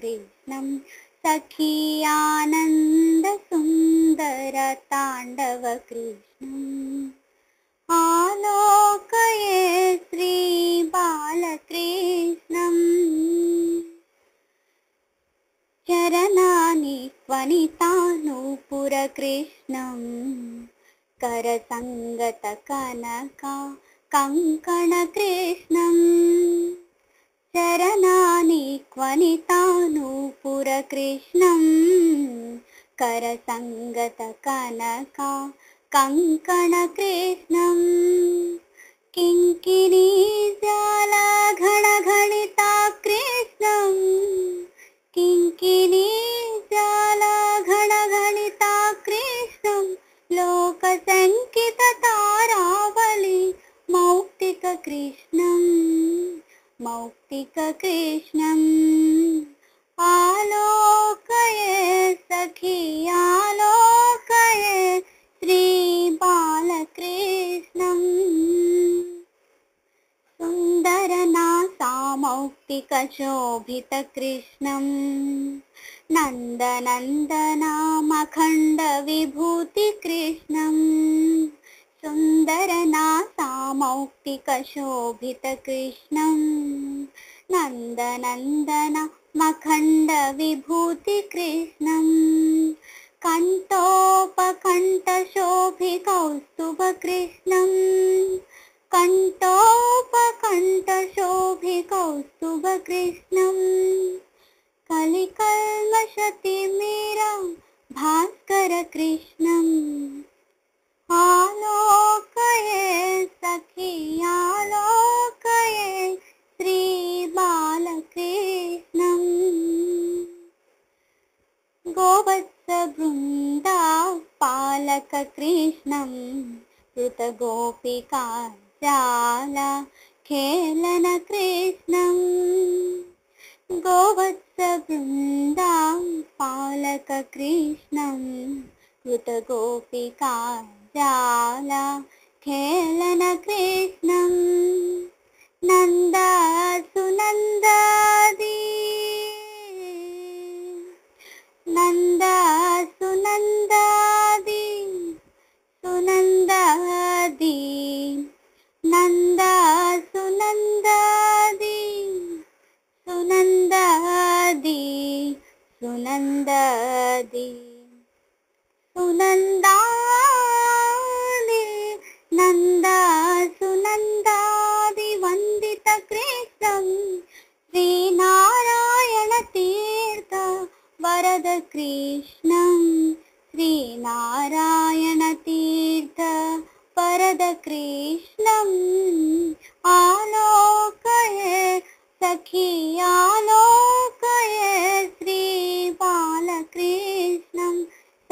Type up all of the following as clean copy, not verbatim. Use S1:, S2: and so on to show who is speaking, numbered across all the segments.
S1: कृष्णं सखी आनंद सुंदर तांडव कृष्णम् आलोकये श्री बालकृष्णम् चरणानि वनितानूपुरकृष्णम् करसङ्गतकनका कङ्कणकृष्णम् चरणानि वनितानूपुरकृष्णम् करसङ्गतकनका कङ्कणकृष्णम् किङ्किणीजालघणघणिता कृष्णम् किङ्किणीजालघणघणिता कृष्णं लोकसङ्किततारावली मौक्तिककृष्णम् आलोकये सखी आलोकये श्रीबालकृष्णम् सुन्दरनासामौक्तिकशोभितकृष्णम् नन्दनन्दनामखण्डविभूतिकृष्णम् सुन्दरनासामौक्तिकशोभितकृष्णम् नन्दनन्दनमखण्डविभूतिकृष्णम् कण्ठोपकण्ठशोभिकौस्तुभकृष्णम् कण्ठोपकण्ठशोभिकौस्तुभकृष्णम् कलिकल्मषतिमिरं भास्करकृष्णम् आलोकये सखी आलोकये श्रीबालकृष्णम् गोवत्सवृन्दा पालककृष्णम् ऋतगोपिका खेलनकृष्णम् गोवत्सवृन्दा पालककृष्णम् कृतगोपिका खेलनकृष्णम् नन्दासुनन्दादि नन्दासुनन्दादि सुनन्दादि नन्दासुनन्दादि सुनन्दादि सुनन्दादि सुनन्दादि नन्दासुनन्दादि वन्दितकृष्णं श्रीनारायणतीर्थ वरदकृष्णं श्रीनारायणतीर्थ वरदकृष्णम् आलोकये सखी आलोकये श्रीबालकृष्णं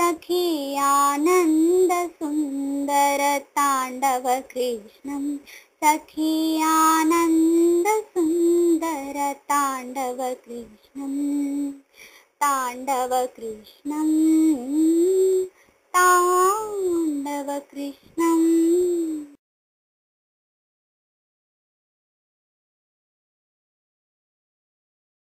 S1: सखी आनन्द सुन्दर ताण्डव कृष्णं सखी आनन्द सुन्दर ताण्डव कृष्णं ताण्डव कृष्णं ताण्डव कृष्णम्।